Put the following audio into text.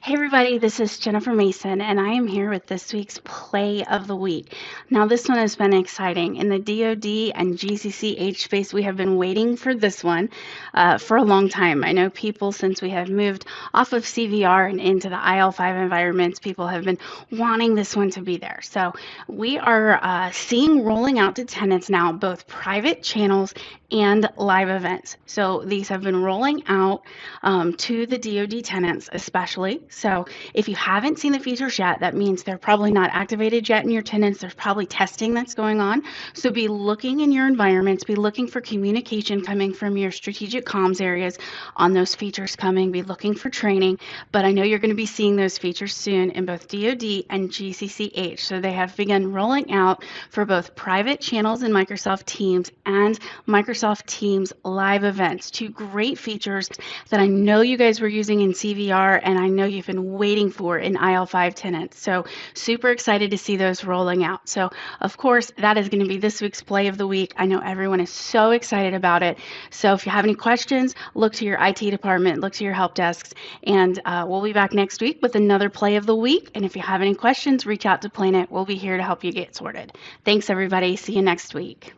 Hey everybody, this is Jennifer Mason, and I am here with this week's Play of the Week. Now, this one has been exciting. In the DoD and GCC-H space, we have been waiting for this one for a long time. I know people, since we have moved off of CVR and into the IL-5 environments, people have been wanting this one to be there. So we are seeing rolling out to tenants now, both private channels and live events. So these have been rolling out to the DoD tenants, especially. So if you haven't seen the features yet, that means they're probably not activated yet in your tenants. There's probably testing that's going on. So be looking in your environments, be looking for communication coming from your strategic comms areas on those features coming, be looking for training. But I know you're going to be seeing those features soon in both DoD and GCCH. So they have begun rolling out for both private channels in Microsoft Teams and Microsoft Teams live events. Two great features that I know you guys were using in CVR and I know you've been waiting for in IL5 tenants. So super excited to see those rolling out. So of course, that is going to be this week's Play of the Week. I know everyone is so excited about it. So if you have any questions, look to your IT department, look to your help desks, and we'll be back next week with another Play of the Week. And if you have any questions, reach out to Planet. We'll be here to help you get sorted. Thanks, everybody. See you next week.